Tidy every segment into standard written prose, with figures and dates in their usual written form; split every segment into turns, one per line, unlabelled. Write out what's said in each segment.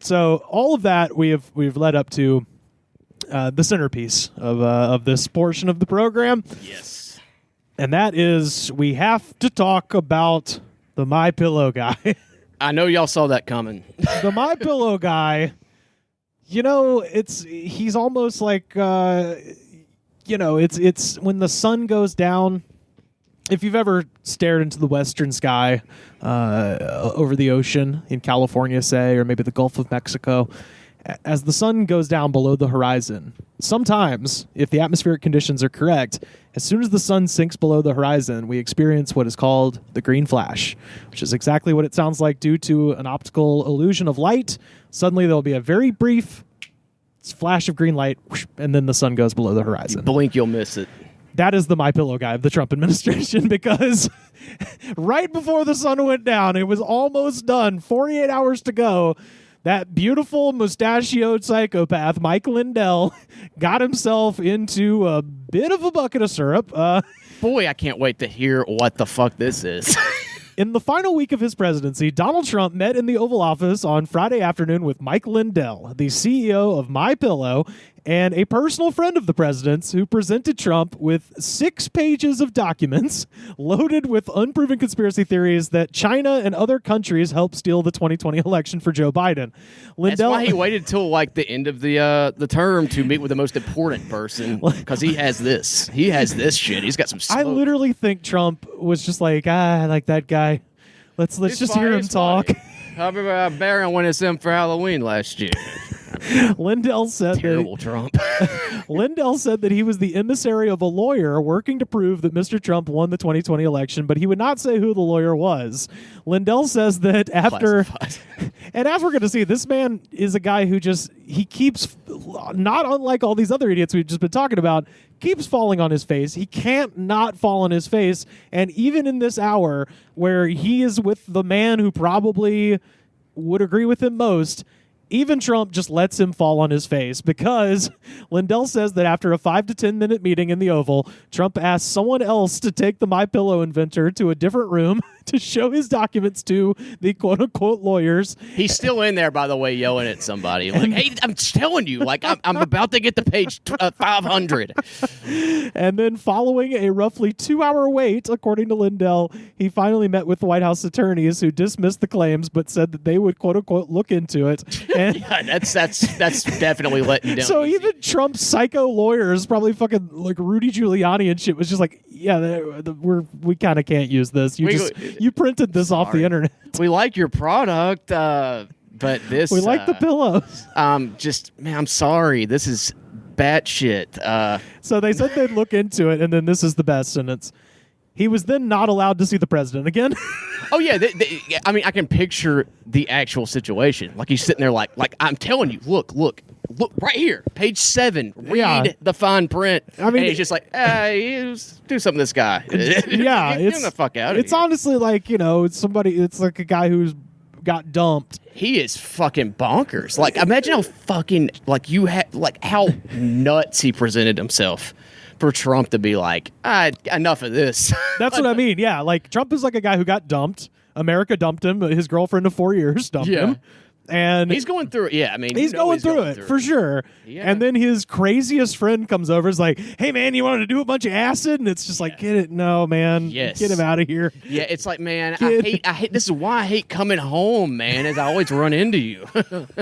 So all of that we've led up to the centerpiece of this portion of the program.
Yes.
And that is, we have to talk about the MyPillow Guy.
I know y'all saw that coming.
The MyPillow Guy, he's almost like, it's when the sun goes down. If you've ever stared into the western sky over the ocean in California, say, or maybe the Gulf of Mexico, as the sun goes down below the horizon, sometimes, if the atmospheric conditions are correct, as soon as the sun sinks below the horizon, we experience what is called the green flash, which is exactly what it sounds like due to an optical illusion of light. Suddenly, there'll be a very brief flash of green light, whoosh, and then the sun goes below the horizon.
You blink, you'll miss it.
That is the MyPillow Guy of the Trump administration, because right before the sun went down, it was almost done, 48 hours to go. That beautiful mustachioed psychopath, Mike Lindell, got himself into a bit of a bucket of syrup.
Boy, I can't wait to hear what the fuck this is.
In the final week of his presidency, Donald Trump met in the Oval Office on Friday afternoon with Mike Lindell, the CEO of MyPillow, and a personal friend of the president's, who presented Trump with 6 pages of documents loaded with unproven conspiracy theories that China and other countries helped steal the 2020 election for Joe Biden.
Lindell, that's why he waited till like the end of the term to meet with the most important person, because he has this. He has this shit. He's got some smoke.
I literally think Trump was just like, I like that guy. Let's just hear him talk.
I remember Barron went as him for Halloween last year.
Lindell said
Terrible Trump.
Lindell said that he was the emissary of a lawyer working to prove that Mr. Trump won the 2020 election, but he would not say who the lawyer was. Lindell says that after, and as we're going to see, this man is a guy who he keeps, not unlike all these other idiots we've just been talking about, keeps falling on his face. He can't not fall on his face. And even in this hour where he is with the man who probably would agree with him most, even Trump just lets him fall on his face, because Lindell says that after a 5 to 10 minute meeting in the Oval, Trump asked someone else to take the MyPillow inventor to a different room to show his documents to the quote-unquote lawyers.
He's still in there, by the way, yelling at somebody. Like, hey, I'm telling you, like, I'm about to get to page 500.
And then following a roughly 2-hour wait, according to Lindell, he finally met with the White House attorneys, who dismissed the claims but said that they would quote-unquote look into it. And
yeah, that's definitely letting down.
So even Trump's psycho lawyers, probably fucking like Rudy Giuliani and shit, was just like, yeah, we kind of can't use this. You printed this off the internet.
We like your product, but this
we like the pillows.
Man, I'm sorry. This is batshit.
So they said they'd look into it, and then this is the best sentence. He was then not allowed to see the president again.
Oh, yeah. I mean, I can picture the actual situation. Like, he's sitting there like I'm telling you, look right here, page 7. Read the fine print. I mean, and he's just like, hey, do something to this guy.
Yeah.
Get the fuck out of here.
It's honestly like, it's like a guy who's got dumped.
He is fucking bonkers. Like, imagine how fucking, how nuts he presented himself for Trump to be like, enough of this.
That's what I mean. Yeah, like Trump is like a guy who got dumped. America dumped him. His girlfriend of 4 years dumped him. And
he's going through it. Yeah, I mean,
he's going through it for sure. Yeah. And then his craziest friend comes over, is like, "Hey, man, you wanted to do a bunch of acid?" And it's just like, "Get it? No, man. Get him out of here."
Yeah, it's like, man, I hate. This is why I hate coming home, man. As I always run into you.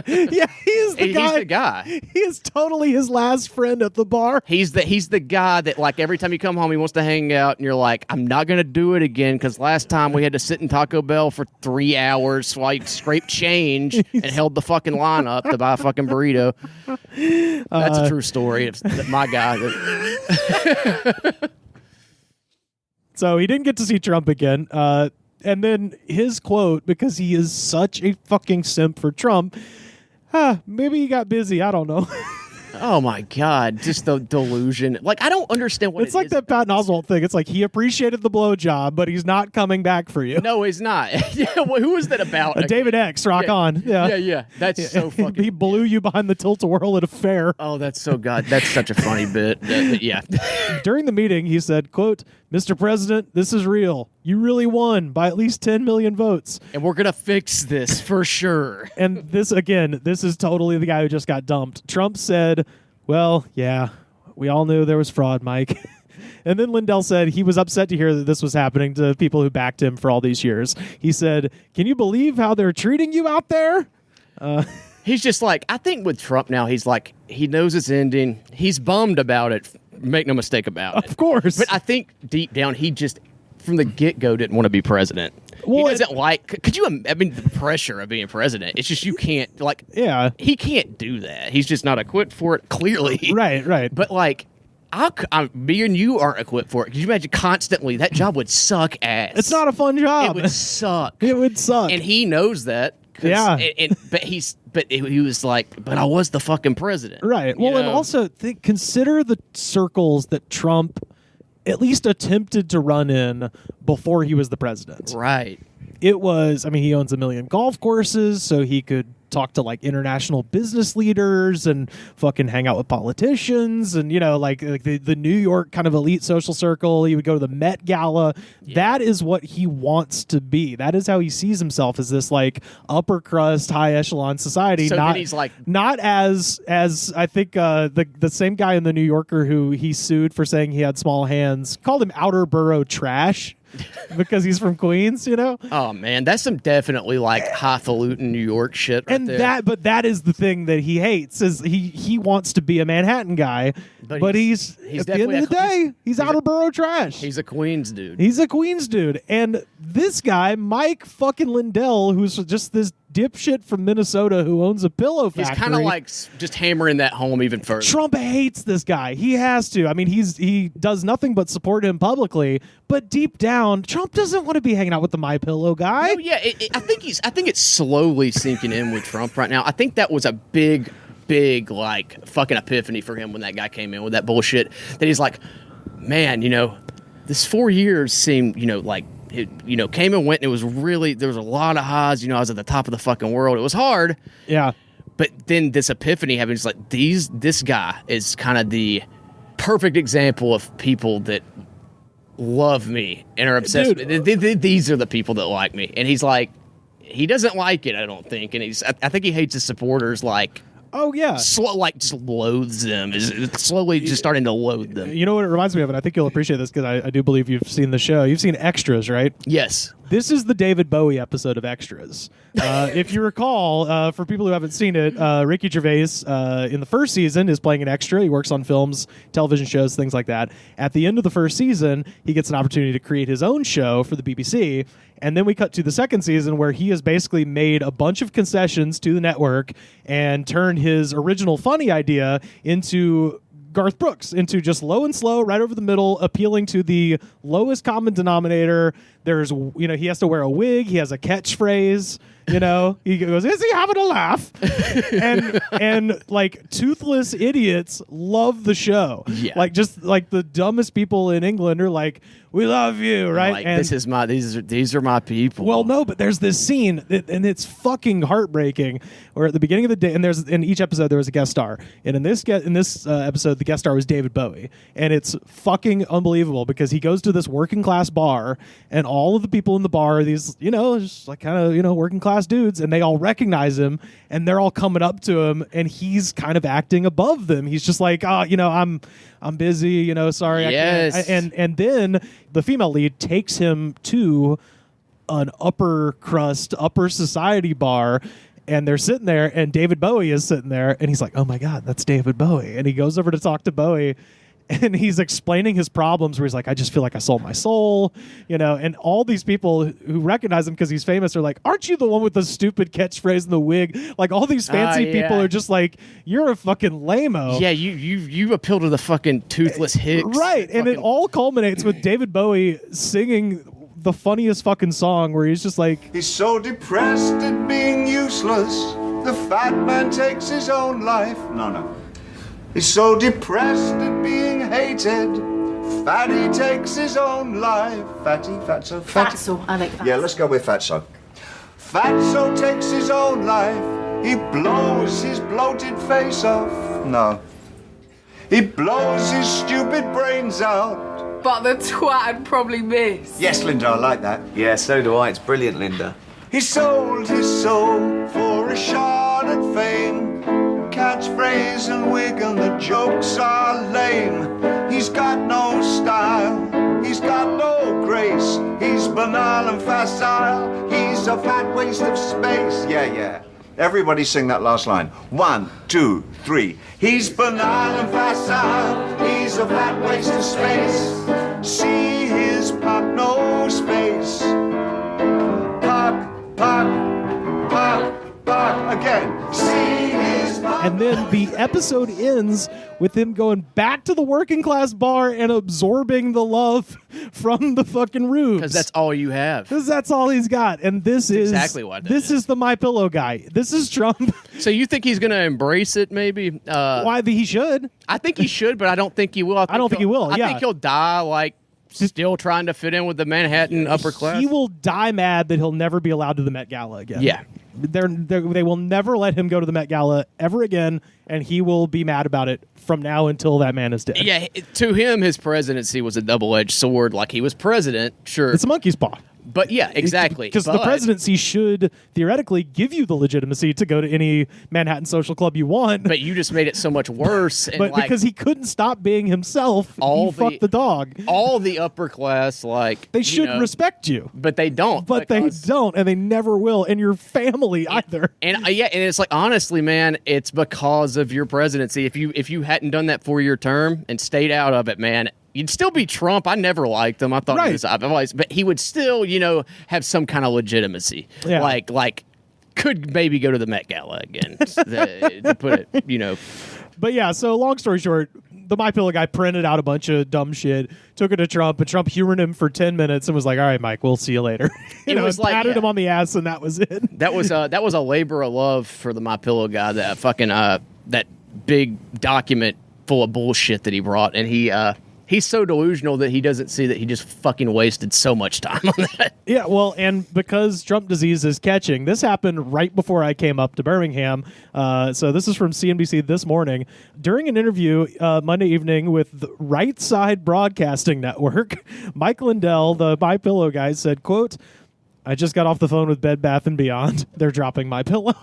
Yeah, he's the guy. He is totally his last friend at the bar.
He's the guy that, like, every time you come home, he wants to hang out, and you're like, "I'm not gonna do it again," because last time we had to sit in Taco Bell for 3 hours while you scraped change and held the fucking line up to buy a fucking burrito. That's a true story. It's my guy.
So he didn't get to see Trump again. And then his quote, because he is such a fucking simp for Trump, maybe he got busy. I don't know.
Oh my God, just the delusion. Like, I don't understand what
it's like that Patton Oswalt thing. It's like he appreciated the blowjob, but he's not coming back for you.
No, he's not. Yeah, well, who was that about?
David X, rock on.
Yeah. That's so fucking.
He blew you behind the tilt-a-whirl at a fair.
Oh, that's so God. That's such a funny bit. Yeah.
During the meeting, he said, quote, "Mr. President, this is real. You really won by at least 10 million votes.
And we're going to fix this for sure."
And this is totally the guy who just got dumped. Trump said, "Well, yeah, we all knew there was fraud, Mike." And then Lindell said he was upset to hear that this was happening to people who backed him for all these years. He said, "Can you believe how they're treating you out there?"
He's just like, I think with Trump now, he's like, he knows it's ending. He's bummed about it. Make no mistake about it.
Of course.
But I think deep down, he just, from the get-go, didn't want to be president.
Well,
he doesn't could you, I mean, the pressure of being president, it's just you can't,
yeah.
He can't do that. He's just not equipped for it, clearly.
Right.
But me and you aren't equipped for it. Could you imagine constantly, that job would suck ass.
It's not a fun job.
It would suck.
It would suck.
And he knows that.
Yeah.
But he was like, but I was the fucking president.
Right. Well, and also consider the circles that Trump at least attempted to run in before he was the president.
Right.
It was, I mean, he owns 1 million golf courses, so he could talk to like international business leaders and fucking hang out with politicians and, like the New York kind of elite social circle. He would go to the Met Gala. Yeah. That is what he wants to be. That is how he sees himself, as this like upper crust, high echelon society.
So
not,
then he's like,
not as I think the same guy in the New Yorker who he sued for saying he had small hands called him outer borough trash. Because he's from Queens,
Oh man, that's some definitely like highfalutin New York shit. Right
and
there.
but that is the thing that he hates, is he wants to be a Manhattan guy, but he's at the end of the day, he's outer borough trash.
He's a Queens dude.
He's a Queens dude, and this guy, Mike fucking Lindell, who's just this dipshit from Minnesota who owns a pillow factory.
He's kind of like just hammering that home even further.
Trump hates this guy. He has to. I mean, he does nothing but support him publicly, but deep down, Trump doesn't want to be hanging out with the MyPillow guy.
No, yeah, I think it's slowly sinking in with Trump right now. I think that was a big like fucking epiphany for him when that guy came in with that bullshit. That he's like, man, this 4 years seemed, like. It, came and went, and it was really, there was a lot of highs. I was at the top of the fucking world. It was hard.
Yeah.
But then this epiphany happened. It's like, this guy is kind of the perfect example of people that love me and are obsessed with me. These are the people that like me. And he's like, he doesn't like it, I don't think. And I think he hates his supporters like,
oh, yeah.
Just loathes them. Is slowly just starting to loathe them.
You know what it reminds me of? And I think you'll appreciate this because I do believe you've seen the show. You've seen Extras, right?
Yes.
This is the David Bowie episode of Extras. If you recall, for people who haven't seen it, Ricky Gervais in the first season is playing an extra. He works on films, television shows, things like that. At the end of the first season, he gets an opportunity to create his own show for the BBC. And then we cut to the second season where he has basically made a bunch of concessions to the network and turned his original funny idea into Garth Brooks, into just low and slow, right over the middle, appealing to the lowest common denominator. There's, he has to wear a wig. He has a catchphrase. He goes, "Is he having a laugh?" and like toothless idiots love the show. Yeah. Like just like the dumbest people in England are like, "We love you," right?
Like, and these are my people.
Well, no, but there's this scene, and it's fucking heartbreaking. Where at the beginning of the day, and in each episode there was a guest star, and in this episode the guest star was David Bowie, and it's fucking unbelievable because he goes to this working class bar, and all of the people in the bar are these, just like kind of working class dudes, and they all recognize him, and they're all coming up to him, and he's kind of acting above them. He's just like, I'm busy, sorry.
Yes.
I can't. And then the female lead takes him to an upper crust, upper society bar, and they're sitting there, and David Bowie is sitting there, and he's like, "Oh my God, that's David Bowie." And he goes over to talk to Bowie, and he's explaining his problems where he's like, "I just feel like I sold my soul," and all these people who recognize him because he's famous are like, "Aren't you the one with the stupid catchphrase and the wig?" Like all these fancy people are just like, "You're a fucking lame-o."
Yeah, you appeal to the fucking toothless hicks.
Right, and it all culminates with David Bowie singing the funniest fucking song where he's just like,
"He's so depressed at being useless, the fat man takes his own life." No. He's so depressed at being hated. Fatty takes his own life. Fatso.
Fatso, I like that.
Yeah, let's go with Fatso. Fatso takes his own life. He blows his bloated face off. No. He blows his stupid brains out.
But the twat I'd probably miss.
Yes, Linda, I like that.
Yeah, so do I. It's brilliant, Linda.
He sold his soul for a shot at fame. Catchphrase and wig and the jokes are lame. He's got no style, he's got no grace. He's banal and facile, he's a fat waste of space. Yeah. Everybody sing that last line. 1, 2, 3. He's banal and facile, he's a fat waste of space. See his pop, no space. Pop, again. See his pop.
And then the episode ends with him going back to the working class bar and absorbing the love from the fucking rubes.
Because that's all you have.
Because that's all he's got. And this is
exactly what that
this is the MyPillow guy. This is Trump.
So you think he's going to embrace it, maybe?
Why he should?
I think he should, but I don't think he will.
I don't think he will,
I
yeah.
think he'll die, like, still trying to fit in with the Manhattan upper class.
He will die mad that he'll never be allowed to the Met Gala again.
Yeah.
They will never let him go to the Met Gala ever again, and he will be mad about it from now until that man is dead.
Yeah, to him, his presidency was a double-edged sword. Like, he was president, sure.
It's a monkey's paw.
But yeah, exactly.
Because the presidency should theoretically give you the legitimacy to go to any Manhattan social club you want.
But you just made it so much worse. And
but
like,
because he couldn't stop being himself, he fucked the dog.
All the upper class, like,
they should respect you.
But they don't.
But they don't, and they never will. And your family either.
And and it's like, honestly, man, it's because of your presidency. If you hadn't done that 4-year term and stayed out of it, man, you'd still be Trump. I never liked him. I thought he was, I've always, but he would still, have some kind of legitimacy.
Yeah.
Like could maybe go to the Met Gala again, to put it,
But yeah, so long story short, the MyPillow guy printed out a bunch of dumb shit, took it to Trump, and Trump humored him for 10 minutes and was like, all right, Mike, we'll see you later. Patted him on the ass, and that was it.
That was a labor of love for the MyPillow guy, that fucking, that big document full of bullshit that he brought. And he's so delusional that he doesn't see that he just fucking wasted so much time on that.
Yeah, well, and because Trump disease is catching, this happened right before I came up to Birmingham. So this is from CNBC this morning. During an interview Monday evening with the Right Side Broadcasting Network, Mike Lindell, the MyPillow guy, said, quote, I just got off the phone with Bed Bath & Beyond. They're dropping MyPillow.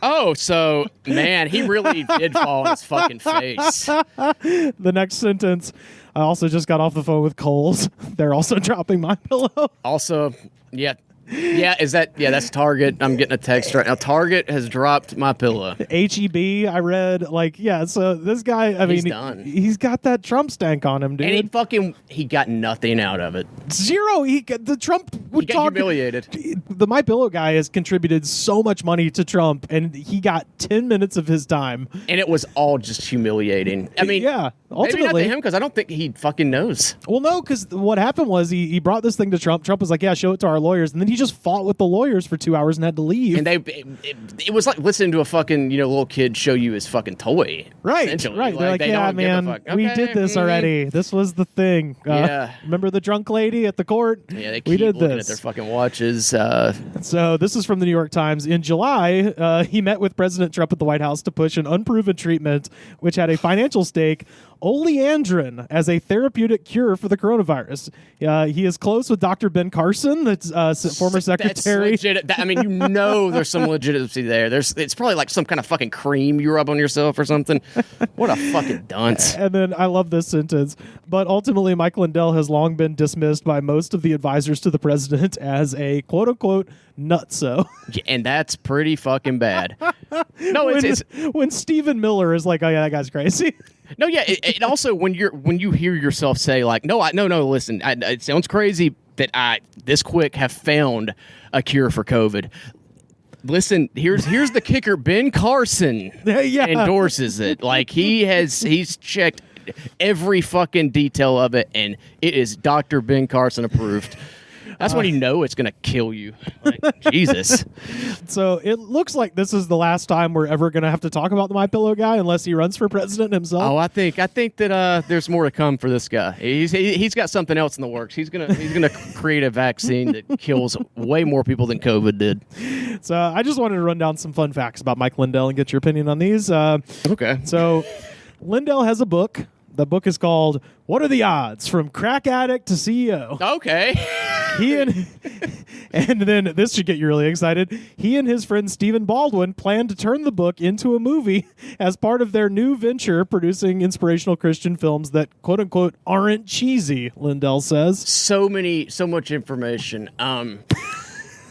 Oh, so, man, he really did fall on his fucking face.
The next sentence, I also just got off the phone with Kohl's. They're also dropping MyPillow.
Also, yeah. Yeah, that's Target. I'm getting a text right now. Target has dropped MyPillow.
HEB, I read, so this guy,
He's done.
He's got that Trump stank on him, dude.
And he got nothing out of it.
Zero. The Trump would
He got humiliated.
The MyPillow guy has contributed so much money to Trump, and he got 10 minutes of his time.
And it was all just humiliating. I mean,
yeah, ultimately.
Maybe not to him, because I don't think he fucking knows.
Well, no, because what happened was he brought this thing to Trump. Trump was like, yeah, show it to our lawyers. And then he just fought with the lawyers for 2 hours and had to leave.
And it was like listening to a fucking little kid show you his fucking toy.
Right.
Essentially.
They're like, yeah, man, we did this already. This was the thing.
Yeah.
Remember the drunk lady at the court?
Yeah, they keep looking at their fucking watches.
So this is from the New York Times. In July, he met with President Trump at the White House to push an unproven treatment which had a financial stake, oleandrin, as a therapeutic cure for the coronavirus. He is close with Dr. Ben Carson, that's former secretary.
That's legit. There's some legitimacy there. It's probably like some kind of fucking cream you rub on yourself or something. What a fucking dunce.
And then I love this sentence. But ultimately, Mike Lindell has long been dismissed by most of the advisors to the president as a quote-unquote nutso.
And that's pretty fucking bad. No,
when Stephen Miller is like, oh yeah, that guy's crazy.
No, yeah. It also, when you hear yourself say like, no, listen, it sounds crazy that I this quick have found a cure for COVID. Listen, here's the kicker. Ben Carson endorses it. Like he's checked every fucking detail of it, and it is Dr. Ben Carson approved. That's when you know it's going to kill you. Like, Jesus.
So it looks like this is the last time we're ever going to have to talk about the MyPillow guy unless he runs for president himself.
Oh, I think that there's more to come for this guy. He's got something else in the works. He's gonna create a vaccine that kills way more people than COVID did.
So I just wanted to run down some fun facts about Mike Lindell and get your opinion on these.
Okay.
So Lindell has a book. The book is called "What Are the Odds? From Crack Addict to CEO."
Okay.
And then this should get you really excited. He and his friend Stephen Baldwin plan to turn the book into a movie as part of their new venture, producing inspirational Christian films that "quote unquote" aren't cheesy. Lindell says.
So much information.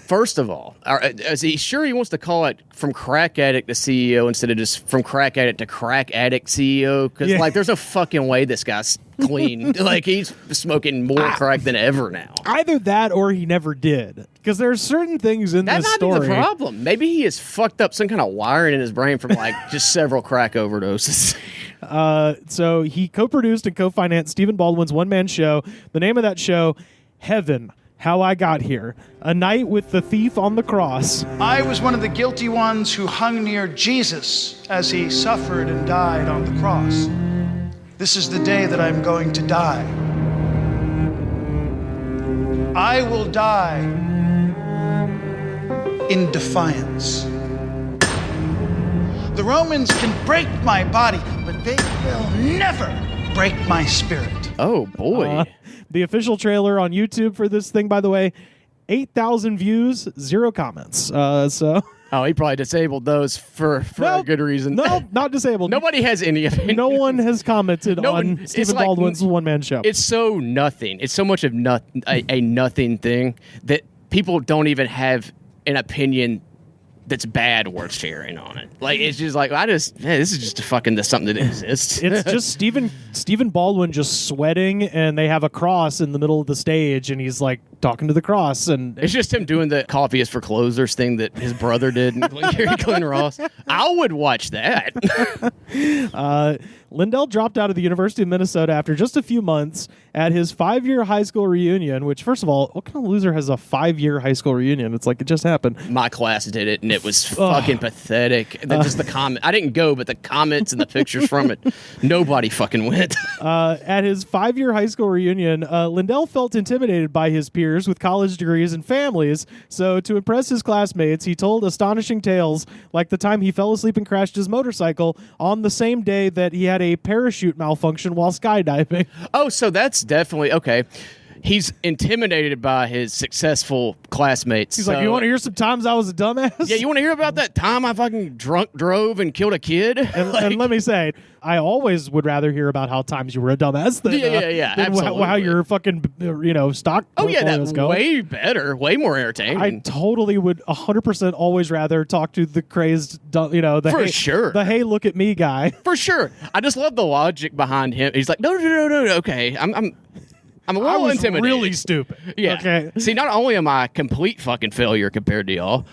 First of all, is he sure he wants to call it "From Crack Addict to CEO" instead of just "From Crack Addict to Crack Addict CEO"? Because like, there's no fucking way this guy's clean. Like, he's smoking more crack than ever now.
Either that or he never did. Because there's certain things in this story.
That might be the problem. Maybe he has fucked up some kind of wiring in his brain from like just several crack overdoses.
So he co-produced and co-financed Stephen Baldwin's one-man show. The name of that show, Heaven. How I Got Here, a night with the thief on the cross.
I was one of the guilty ones who hung near Jesus as he suffered and died on the cross. This is the day that I'm going to die. I will die in defiance. The Romans can break my body, but they will never break my spirit.
Oh, boy.
The official trailer on YouTube for this thing, by the way, 8,000 views, 0 comments.
Oh, he probably disabled those for a good reason.
No, not disabled.
Nobody has any opinion.
No one has commented on Stephen Baldwin's one-man show.
It's so nothing. It's so much of a nothing thing that people don't even have an opinion that's bad worth sharing on it. Like, it's just like, this is just something that exists.
It's just Stephen Baldwin just sweating, and they have a cross in the middle of the stage, and he's like talking to the cross, and
it's just him doing the coffee is for closers thing that his brother did in Glenn Ross. I would watch that.
Lindell dropped out of the University of Minnesota after just a few months at his 5-year high school reunion, which, first of all, what kind of loser has a 5-year high school reunion? It's like it just happened.
My class did it, and it was fucking pathetic. Just the comment. I didn't go, but the comments and the pictures from it, nobody fucking went.
At his 5-year high school reunion, Lindell felt intimidated by his peers with college degrees and families, so to impress his classmates, he told astonishing tales like the time he fell asleep and crashed his motorcycle on the same day that he had a parachute malfunction while skydiving.
Oh, so that's definitely okay. He's intimidated by his successful classmates.
He's like, you want to hear some times I was a dumbass?
Yeah, you want to hear about that time I fucking drunk drove and killed a kid?
And let me say, I always would rather hear about how times you were a dumbass than, than
absolutely.
how your fucking stock portfolios go.
Way better, way more entertaining.
I totally would 100% always rather talk to the crazed, the hey, look at me guy.
For sure. I just love the logic behind him. He's like, no, okay, I'm a little intimidated.
Really stupid.
Yeah.
Okay.
See, not only am I a complete fucking failure compared to y'all,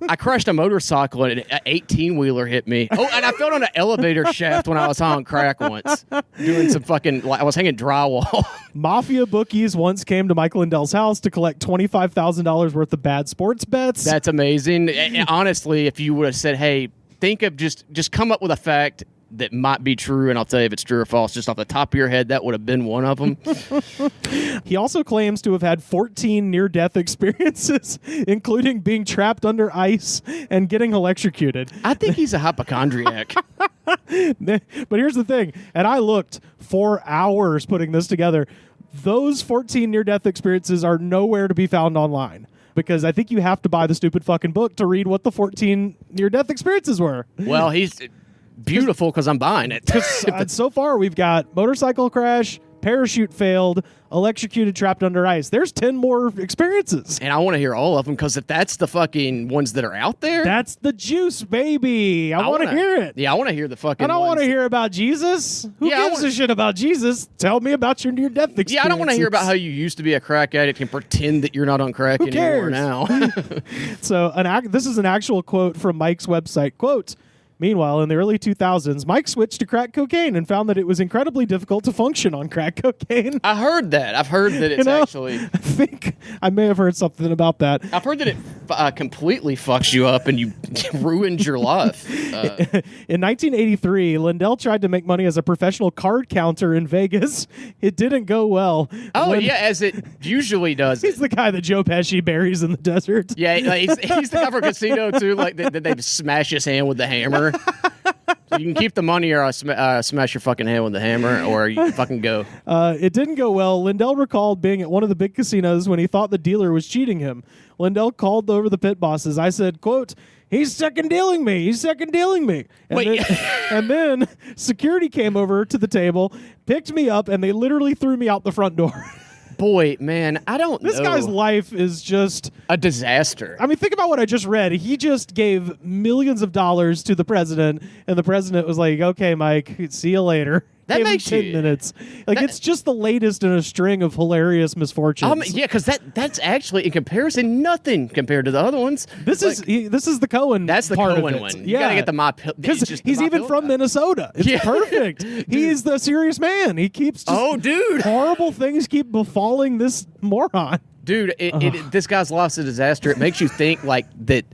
I crashed a motorcycle and an 18-wheeler hit me. Oh, and I fell on an elevator shaft when I was on crack once, doing some fucking. I was hanging drywall.
Mafia bookies once came to Mike Lindell's house to collect $25,000 worth of bad sports bets.
That's amazing. And honestly, if you would have said, "Hey, think of just come up with a fact that might be true, and I'll tell you if it's true or false just off the top of your head," that would have been one of them.
He also claims to have had 14 near-death experiences, including being trapped under ice and getting electrocuted.
I think he's a hypochondriac.
But here's the thing, and I looked for hours putting this together. Those 14 near-death experiences are nowhere to be found online, because I think you have to buy the stupid fucking book to read what the 14 near-death experiences were.
Well, he's beautiful because I'm buying it.
So far, we've got motorcycle crash, parachute failed, electrocuted, trapped under ice. There's 10 more experiences.
And I want to hear all of them, because if that's the fucking ones that are out there,
that's the juice, baby. I want to hear it.
Yeah, I want to hear the fucking
I don't want to hear about Jesus. Who gives a shit about Jesus? Tell me about your near-death experience.
Yeah, I don't want to hear about how you used to be a crack addict and pretend that you're not on crack anymore now.
So this is an actual quote from Mike's website. Quote, Meanwhile, in the early 2000s, Mike switched to crack cocaine and found that it was incredibly difficult to function on crack cocaine.
I heard that. I've heard that it's actually...
I think I may have heard something about that.
I've heard that it completely fucks you up and you ruins your life.
In 1983, Lindell tried to make money as a professional card counter in Vegas. It didn't go well.
Yeah, as it usually does.
He's the guy that Joe Pesci buries in the desert.
Yeah, like, he's the guy for casino, too. Like, they smash his hand with the hammer. So you can keep the money or smash your fucking hand with the hammer, or you fucking go.
It didn't go well. Lindell recalled being at one of the big casinos when he thought the dealer was cheating him. Lindell called over the pit bosses. I said, quote, "He's second dealing me. He's second dealing me." And then security came over to the table, picked me up, and they literally threw me out the front door.
Boy, man, I don't know.
This guy's life is just
a disaster.
I mean, think about what I just read. He just gave millions of dollars to the president, and the president was like, "Okay, Mike, see you later."
That
Gave
makes
him 10
you
minutes. Like, it's just the latest in a string of hilarious misfortunes.
Yeah, because that's actually in comparison nothing compared to the other ones.
This is the Cohen.
That's the
part
Cohen
of it.
one.
Yeah,
You gotta get the MyPillow
because he's even from Minnesota. It's perfect. He's the serious man. He keeps just horrible things keep befalling this moron.
Dude, this guy's lost a disaster. It makes you think like that.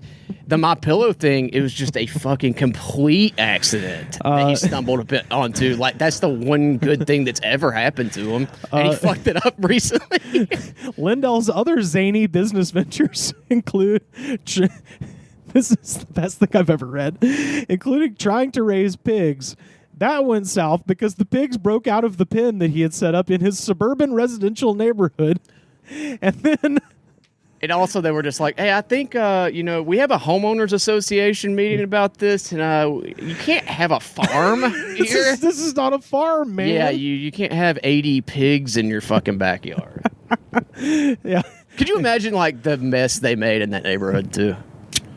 The MyPillow thing, it was just a fucking complete accident that he stumbled a bit onto. Like, that's the one good thing that's ever happened to him, and he fucked it up recently.
Lindell's other zany business ventures include... This is the best thing I've ever read. Including trying to raise pigs. That went south because the pigs broke out of the pen that he had set up in his suburban residential neighborhood. And then...
And also, they were just like, "Hey, I think we have a homeowners association meeting about this, and you can't have a farm here.
This is not a farm, man.
Yeah, you can't have 80 pigs in your fucking backyard."
Yeah.
Could you imagine like the mess they made in that neighborhood too?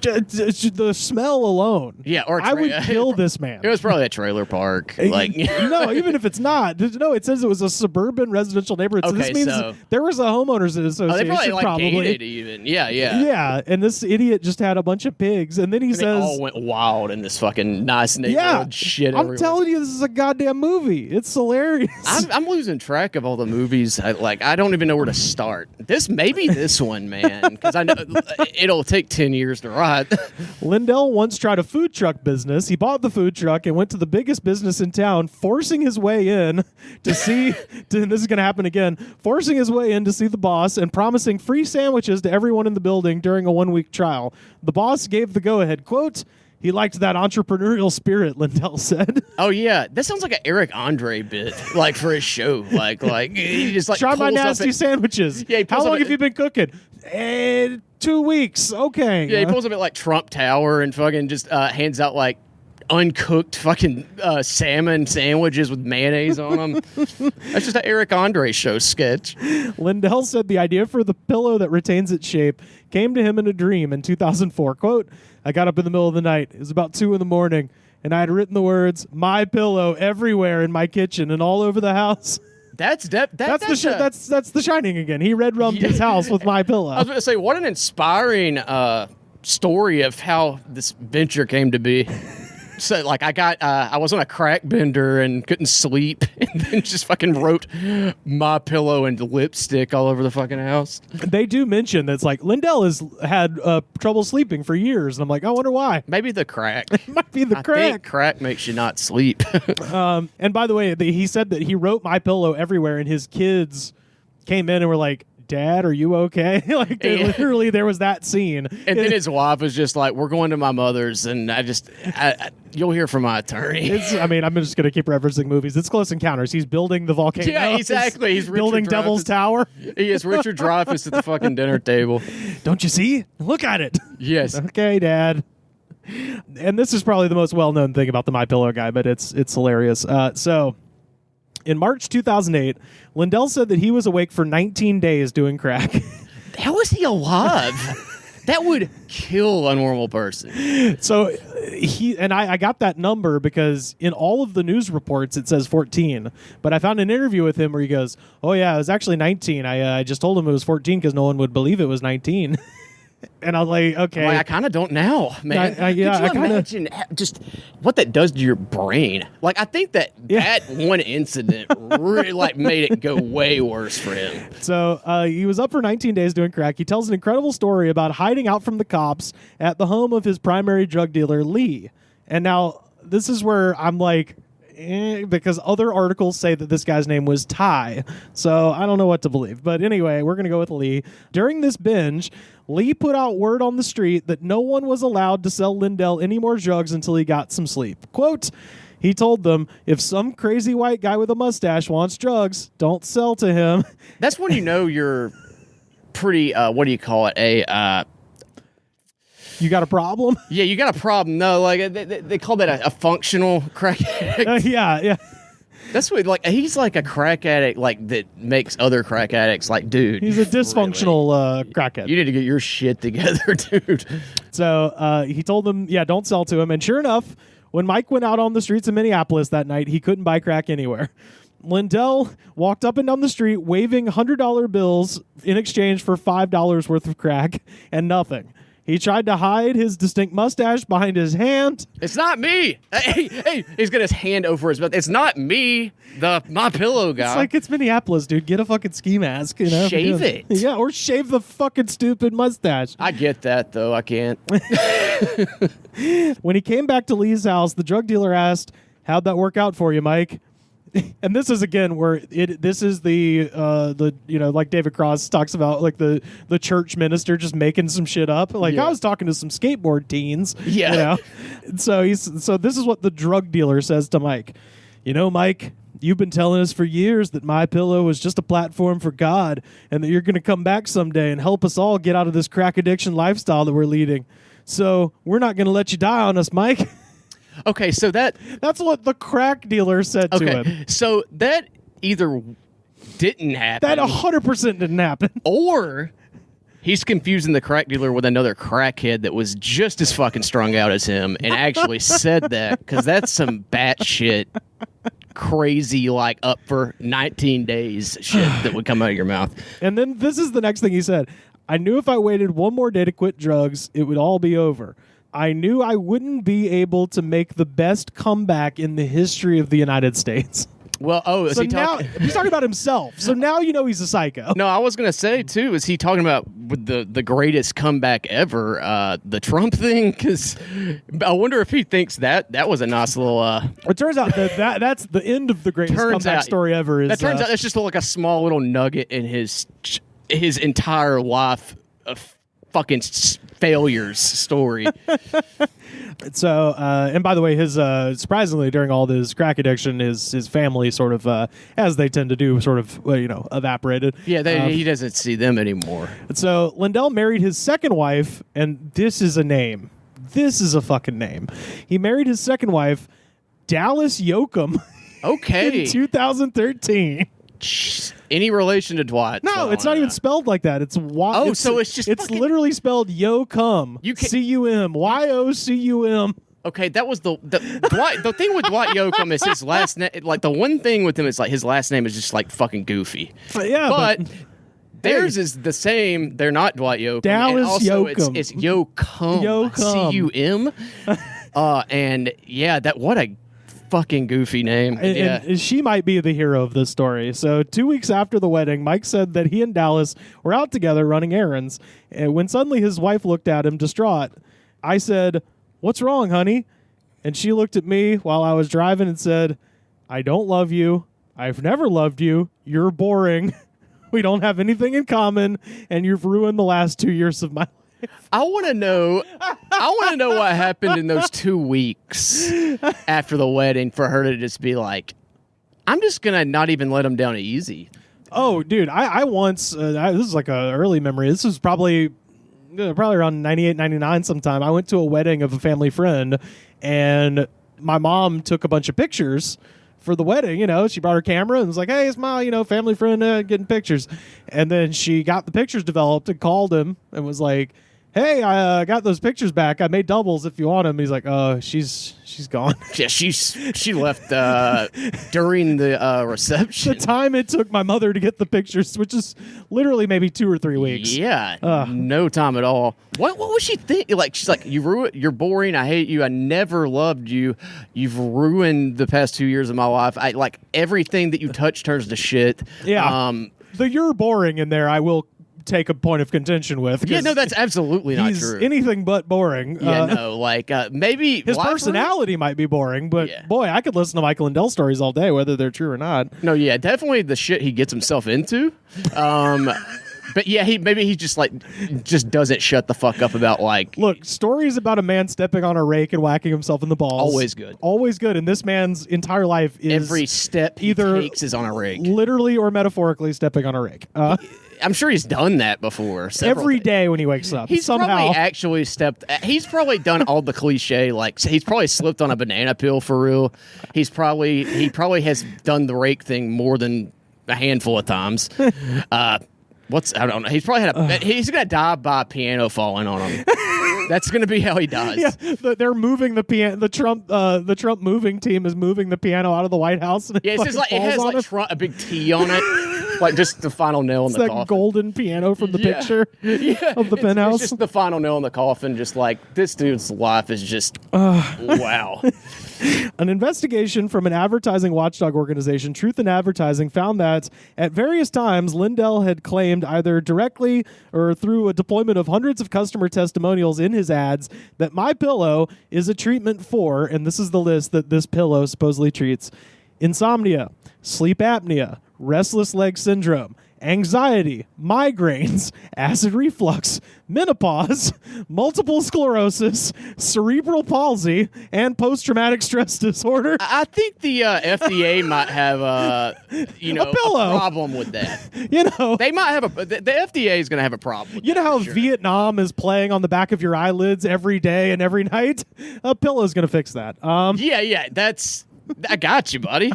The smell alone.
Yeah, or
I would kill this man.
It was probably a trailer park. Like,
no, even if it's not. No, it says it was a suburban residential neighborhood. So this means there was a homeowners association.
They probably
gated
it even. Yeah.
Yeah, and this idiot just had a bunch of pigs, and then he says
they all went wild in this fucking nice neighborhood. Shit,
I'm telling you, this is a goddamn movie. It's hilarious.
I'm losing track of all the movies. I don't even know where to start. This one, man, because I know it'll take 10 years to write.
Lindell once tried a food truck business. He bought the food truck and went to the biggest business in town, forcing his way in to see, and this is going to happen again, forcing his way in to see the boss and promising free sandwiches to everyone in the building during a 1-week trial. The boss gave the go-ahead, quote, "He liked that entrepreneurial spirit," Lindell said.
Oh, yeah. That sounds like an Eric Andre bit, like for his show. Like he just like
try my nasty sandwiches.
Yeah,
how long have you been cooking? 2 weeks. Okay.
Yeah, he pulls up at like Trump Tower and fucking just hands out like uncooked fucking salmon sandwiches with mayonnaise on them. That's just an Eric Andre show sketch.
Lindell said the idea for the pillow that retains its shape came to him in a dream in 2004. Quote, "I got up in the middle of the night. It was about 2 a.m, and I had written the words "MyPillow" everywhere in my kitchen and all over the house." That's the Shining again. He red rummed his house with MyPillow.
I was going to say, what an inspiring story of how this venture came to be. So, like, I was on a crack bender and couldn't sleep, and then just fucking wrote MyPillow and lipstick all over the fucking house.
They do mention that it's like Lindell has had trouble sleeping for years, and I'm like, I wonder why.
Maybe the crack.
It might be the crack.
I think crack makes you not sleep.
And by the way, he said that he wrote MyPillow everywhere, and his kids came in and were like, "Dad, are you okay?" Like, literally, there was that scene.
And then his wife was just like, "We're going to my mother's," and you'll hear from my attorney.
I'm just going to keep referencing movies. It's Close Encounters. He's building the volcano.
Yeah, exactly. He's
building Devil's Tower.
He is Richard Dreyfuss at the fucking dinner table.
Don't you see? Look at it.
Yes.
Okay, Dad. And this is probably the most well-known thing about the MyPillow Guy, but it's hilarious. In March 2008, Lindell said that he was awake for 19 days doing crack.
How is he alive? That would kill a normal person.
So I got that number because in all of the news reports it says 14. But I found an interview with him where he goes, "Oh yeah, it was actually 19. I just told him it was 14 because no one would believe it was 19." And I was like, okay.
I kind of don't now, man.
Yeah,
Could you
I kinda-
imagine just what that does to your brain? Like, I think that one incident really made it go way worse for him.
So he was up for 19 days doing crack. He tells an incredible story about hiding out from the cops at the home of his primary drug dealer, Lee. And now this is where I'm like, because other articles say that this guy's name was Ty. So I don't know what to believe. But anyway, we're going to go with Lee. During this binge, Lee put out word on the street that no one was allowed to sell Lindell any more drugs until he got some sleep. Quote, he told them, if some crazy white guy with a mustache wants drugs, don't sell to him.
That's when you know you're pretty, what do you call it?
You got a problem?
Yeah, you got a problem. No, they call that a functional crack addict.
Yeah.
That's what, he's like a crack addict, that makes other crack addicts dude.
He's a dysfunctional crackhead.
You need to get your shit together, dude.
So he told them, don't sell to him. And sure enough, when Mike went out on the streets of Minneapolis that night, he couldn't buy crack anywhere. Lindell walked up and down the street waving $100 bills in exchange for $5 worth of crack and nothing. He tried to hide his distinct mustache behind his hand.
It's not me. Hey, he's got his hand over his mouth. It's not me, the MyPillow Guy.
It's Minneapolis, dude. Get a fucking ski mask.
Shave it.
Yeah, or shave the fucking stupid mustache.
I get that, though. I can't.
When he came back to Lee's house, the drug dealer asked, how'd that work out for you, Mike? And this is again where this is the like David Cross talks about the church minister just making some shit up. I was talking to some skateboard teens.
Yeah.
So this is what the drug dealer says to Mike. Mike, you've been telling us for years that MyPillow was just a platform for God and that you're going to come back someday and help us all get out of this crack addiction lifestyle that we're leading. So we're not going to let you die on us, Mike.
Okay, so
that's what the crack dealer said to him.
So that either didn't happen.
That 100% didn't happen.
Or he's confusing the crack dealer with another crackhead that was just as fucking strung out as him and actually said that, because that's some batshit crazy, up for 19 days shit that would come out of your mouth.
And then this is the next thing he said. I knew if I waited one more day to quit drugs, it would all be over. I knew I wouldn't be able to make the best comeback in the history of the United States.
Well, is he talking?
He's talking about himself. So now he's a psycho.
No, I was going to say, too, is he talking about the greatest comeback ever, the Trump thing? Because I wonder if he thinks that was a nice little...
It turns out that's the end of the greatest comeback story ever.
That turns out it's just a small little nugget in his entire life of fucking failures story.
So, and by the way, his surprisingly during all this crack addiction, his family sort of, as they tend to do, sort of evaporated.
Yeah, he doesn't see them anymore.
So Lindell married his second wife, and this is a name. This is a fucking name. He married his second wife, Dallas Yoakum.
Okay.
In 2013.
Any relation to Dwight?
No, it's not even spelled like that. It's
so it's just
it's literally spelled Yoakum. C-U-M. Y-O-C-U-M.
Okay, that was the Dwight. The thing with Dwight Yoakam is his last name. The one thing with him is his last name is just fucking goofy. But theirs is the same. They're not Dwight Yoakam.
Dallas
and also
Yoakum.
It's Yoakum. C-U-M. And yeah, what a fucking goofy name.
And she might be the hero of this story. So 2 weeks after the wedding, Mike said that he and Dallas were out together running errands, and when suddenly his wife looked at him distraught. I said, "What's wrong, honey?" And she looked at me while I was driving and said, "I don't love you. I've never loved you. You're boring. We don't have anything in common, and you've ruined the last 2 years of my life."
I want to know what happened in those 2 weeks after the wedding for her to just be like, I'm just going to not even let him down easy.
Oh, dude, I once, this is like an early memory. This was probably around 98, 99 sometime. I went to a wedding of a family friend, and my mom took a bunch of pictures for the wedding. She brought her camera and was like, "Hey, it's my, family friend getting pictures." And then she got the pictures developed and called him and was like, hey, I got those pictures back. I made doubles if you want them. He's like, oh, she's gone.
Yeah, she left during the reception.
The time it took my mother to get the pictures, which is literally maybe 2 or 3 weeks.
Yeah, no time at all. What was she thinking? Like, she's like, you're boring. I hate you. I never loved you. You've ruined the past 2 years of my life. I like everything that you touch turns to shit.
Yeah. The you're boring in there, I will take a point of contention with.
Yeah, no, that's absolutely not
he's
true.
anything but boring.
Yeah, no, like maybe
his personality might be boring, but boy, I could listen to Michael Lindell stories all day, whether they're true or not.
No, yeah, definitely the shit he gets himself into. But yeah, he just doesn't shut the fuck up about like.
Look, stories about a man stepping on a rake and whacking himself in the balls.
Always good.
Always good. And this man's entire life is
every step he
either
takes is on a rake,
literally or metaphorically stepping on a rake.
I'm sure he's done that before.
Every day when he wakes up.
He's
somehow.
probably actually he's probably done all the cliche, like he's probably slipped on a banana peel for real. He probably has done the rake thing more than a handful of times. I don't know. He's probably he's gonna die by a piano falling on him. That's gonna be how he dies.
Yeah, they're moving the piano. The Trump moving team is moving the piano out of the White House. And
it has like a big T on it, like just the final nail in the coffin.
That golden piano from the picture of the penthouse.
It's just the final nail in the coffin. Just like this dude's life is just wow.
An investigation from an advertising watchdog organization, Truth in Advertising, found that at various times, Lindell had claimed either directly or through a deployment of hundreds of customer testimonials in his ads that MyPillow is a treatment for, and this is the list that this pillow supposedly treats: insomnia, sleep apnea, restless leg syndrome, anxiety, migraines, acid reflux, menopause, multiple sclerosis, cerebral palsy, and post-traumatic stress disorder.
I think the FDA might have a problem with that. They might have the FDA is going to have a problem with
that. You know how
sure.
Vietnam is playing on the back of your eyelids every day and every night? A pillow is going to fix that. I got you, buddy.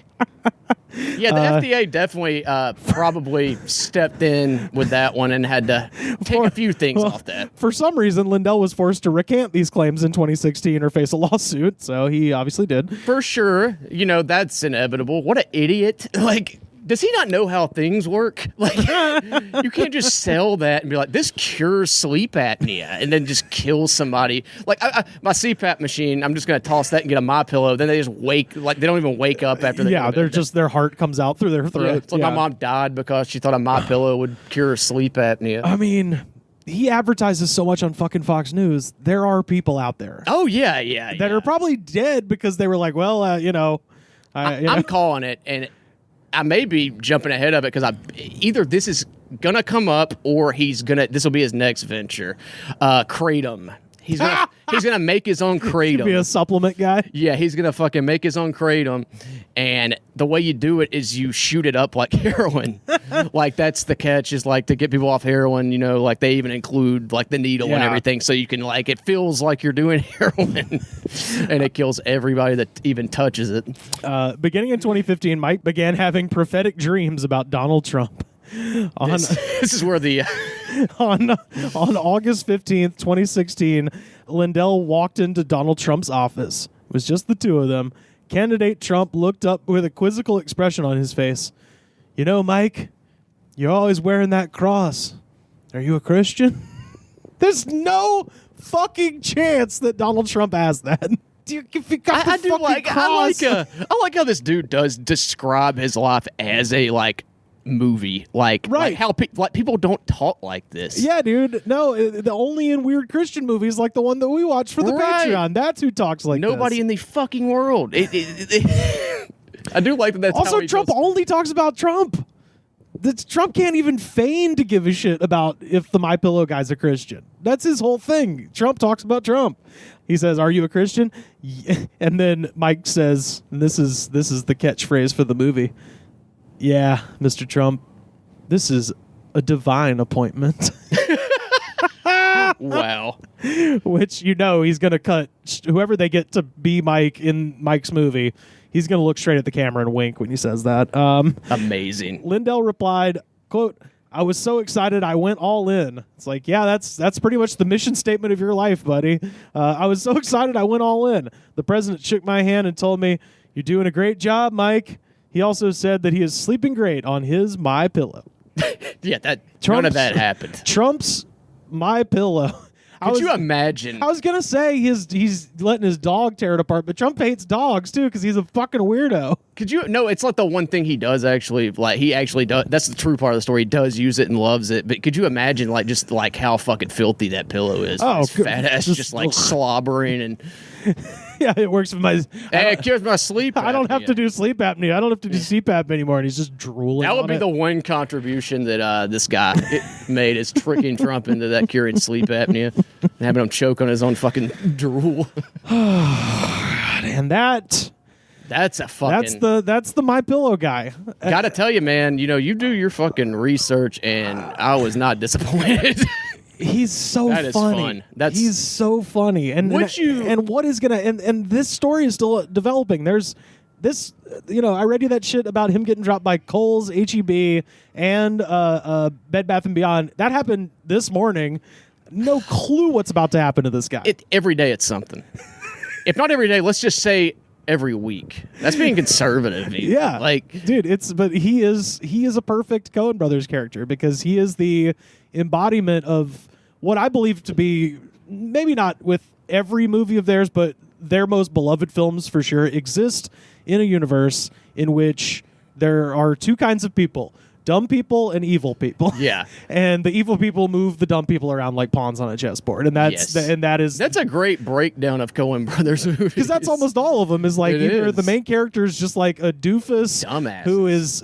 Yeah, the FDA definitely probably stepped in with that one and had to take a few things off that. For some reason, Lindell was forced to recant these claims in 2016 or face a lawsuit, so he obviously did.
For sure. That's inevitable. What an idiot. Like, does he not know how things work? Like, you can't just sell that and be like, this cures sleep apnea, and then just kill somebody. Like, my CPAP machine, I'm just going to toss that and get a MyPillow. Then they just they don't even wake up after they go to bed.
Their heart comes out through their throat.
Yeah, it's like my mom died because she thought a MyPillow would cure sleep apnea.
I mean, he advertises so much on fucking Fox News. There are people out there.
Oh, yeah.
That are probably dead because they were like, well,
I'm calling it, and I may be jumping ahead of it because either this is gonna come up or this will be his next venture. Kratom. He's gonna make his own Kratom.
Be a supplement guy.
Yeah, he's gonna fucking make his own Kratom, and the way you do it is you shoot it up like heroin. Like that's the catch, is like to get people off heroin. Like they even include like the needle and everything, so you can like it feels like you're doing heroin, and it kills everybody that even touches it.
Beginning in 2015, Mike began having prophetic dreams about Donald Trump.
This is where the
on August 15th, 2016, Lindell walked into Donald Trump's office. It was just the two of them. Candidate Trump looked up with a quizzical expression on his face. Mike, you're always wearing that cross. Are you a Christian? There's no fucking chance that Donald Trump has that.
I like how this dude does describe his life as a movie, right? Like how people don't talk like this.
Yeah, dude. No, the only in weird Christian movies like the one that we watch for the Patreon. That's who talks like
nobody
this.
In the fucking world. I do like that. That's
also
how he
Trump
does.
Only talks about Trump. Trump can't even feign to give a shit about if the MyPillow guy's a Christian. That's his whole thing. Trump talks about Trump. He says, "Are you a Christian?" And then Mike says, and this is the catchphrase for the movie. "Yeah, Mr. Trump, this is a divine appointment."
Wow.
Which, he's going to cut whoever they get to be Mike in Mike's movie. He's going to look straight at the camera and wink when he says that.
Amazing.
Lindell replied, quote, I was so excited I went all in. It's like, yeah, that's pretty much the mission statement of your life, buddy. I was so excited I went all in. The president shook my hand and told me, "You're doing a great job, Mike." He also said that he is sleeping great on his MyPillow.
Yeah, none of that happened.
Trump's MyPillow.
Could you imagine?
I was gonna say he's letting his dog tear it apart, but Trump hates dogs too because he's a fucking weirdo.
Could you? No, it's like the one thing he does actually. Like he actually does. That's the true part of the story. He does use it and loves it. But could you imagine like just like how fucking filthy that pillow is?
Oh,
his fat ass just like slobbering and.
Yeah, it works for my.
Hey, it cures my sleep.
I don't have to do sleep apnea. I don't have to do CPAP anymore, and he's just drooling.
That would
on
be
it.
the one contribution that this guy made is tricking Trump into that curing sleep apnea and having him choke on his own fucking drool.
And that's
a fucking.
That's the MyPillow guy.
Gotta tell you, man. You do your fucking research, and I was not disappointed.
He's so
that is
funny.
Fun.
He's so funny. And what is gonna and this story is still developing. There's this, I read you that shit about him getting dropped by Kohl's, HEB, and Bed Bath & Beyond. That happened this morning. No clue what's about to happen to this guy.
Every day it's something. If not every day, let's just say every week. That's being conservative. Even.
Yeah, dude. But he is a perfect Coen Brothers character because he is the embodiment of what I believe to be, maybe not with every movie of theirs, but their most beloved films for sure, exist in a universe in which there are two kinds of people: dumb people and evil people.
Yeah.
And the evil people move the dumb people around like pawns on a chessboard. And that's
a great breakdown of Coen Brothers movies.
Because that's almost all of them is like either the main character is just like a doofus
dumbass
who is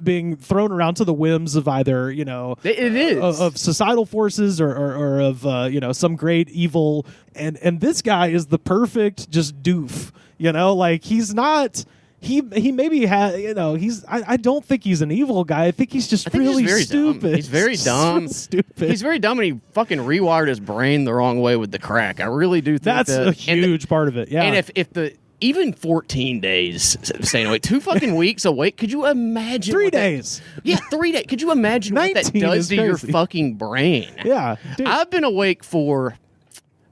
being thrown around to the whims of either,
it is
of societal forces or of some great evil, and this guy is the perfect just doof. Like he's not. He maybe has, I don't think he's an evil guy. I think he's just really stupid.
Dumb. He's very dumb.
So stupid.
He's very dumb, and he fucking rewired his brain the wrong way with the crack. I really do think
that's a huge part of it. Yeah.
And if even 14 days staying awake, 2 fucking weeks awake, could you imagine?
3 days.
3 days. Could you imagine what that does to your fucking brain?
Yeah. Dude.
I've been awake for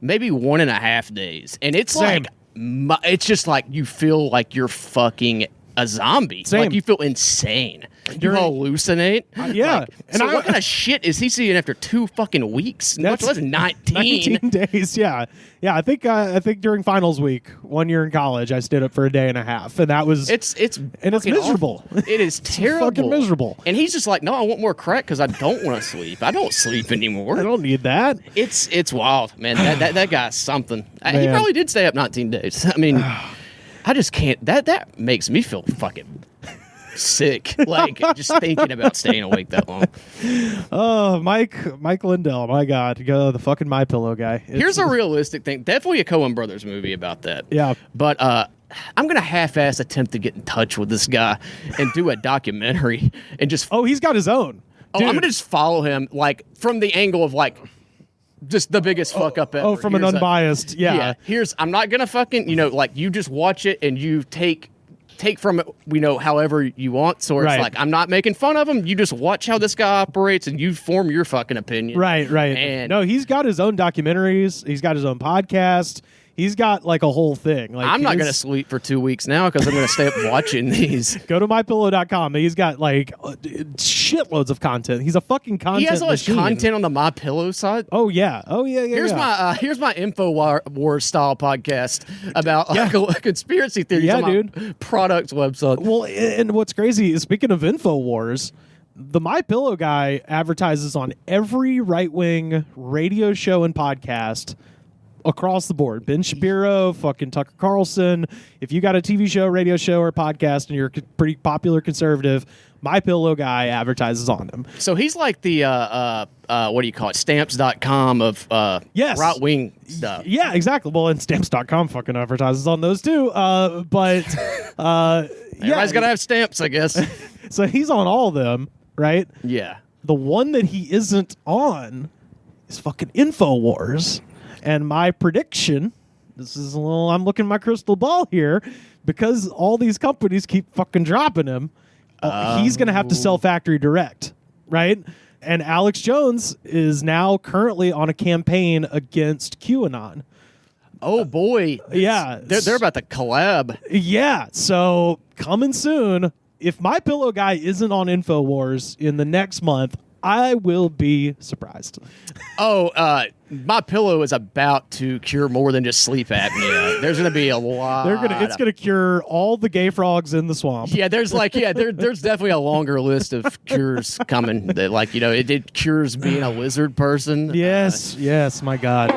maybe 1.5 days, and it's
Same.
It's just like you feel like you're fucking a zombie.
Same.
Like you feel insane. You hallucinate.
Yeah.
So what kind of shit is he seeing after 2 fucking weeks? Much less 19.
19 days. Yeah. I think during finals week 1 year in college, I stayed up for a day and a half, and that was
it's
miserable.
Awful. It is terrible.
Fucking miserable.
And he's just like, no, I want more crack because I don't want to sleep. I don't sleep anymore.
I don't need that.
It's wild, man. That guy's something. He probably did stay up 19 days. I mean, I just can't. That makes me feel fucking sick. Like just thinking about staying awake that long.
Oh, Mike Lindell. My God, go the fucking MyPillow guy.
Here's a realistic thing. Definitely a Coen Brothers movie about that.
Yeah,
but I'm gonna half-ass attempt to get in touch with this guy and do a documentary and just.
Oh, he's got his own.
Oh, I'm gonna just follow him like from the angle of like. Just the biggest fuck up ever.
Oh, from an unbiased,
I'm not gonna fucking, like you just watch it and you take from it, however you want. So it's like I'm not making fun of him. You just watch how this guy operates and you form your fucking opinion.
Right. And no, he's got his own documentaries. He's got his own podcast. He's got like a whole thing. Like
I'm not going to sleep for 2 weeks now because I'm going to stay up watching these.
Go to mypillow.com. He's got like shitloads of content. He's a fucking content
He has all
machine.
his content on the MyPillow side.
Oh yeah.
Here's my InfoWars style podcast about conspiracy theories on my product's website.
Well, and what's crazy is, speaking of InfoWars, the MyPillow guy advertises on every right-wing radio show and podcast across the board. Ben Shapiro, fucking Tucker Carlson. If you got a TV show, radio show, or podcast and you're a pretty popular conservative, MyPillow guy advertises on them.
So he's like the what do you call it? Stamps.com of right-wing stuff.
Yeah, exactly. Well, and Stamps.com fucking advertises on those too. But
everybody's got to have stamps, I guess.
So he's on all of them, right?
Yeah.
The one that he isn't on is fucking InfoWars. And my prediction, I'm looking at my crystal ball here, because all these companies keep fucking dropping him, he's going to have to sell factory direct. right? And Alex Jones is now currently on a campaign against QAnon.
Oh boy.
Yeah.
They're about to collab.
Yeah. So coming soon, if MyPillow Guy isn't on InfoWars in the next month, I will be surprised.
Oh, MyPillow is about to cure more than just sleep apnea. There's going to be a lot.
It's going to cure all the gay frogs in the swamp.
Yeah, there's definitely a longer list of cures coming. That it cures being a lizard person.
Yes, my God.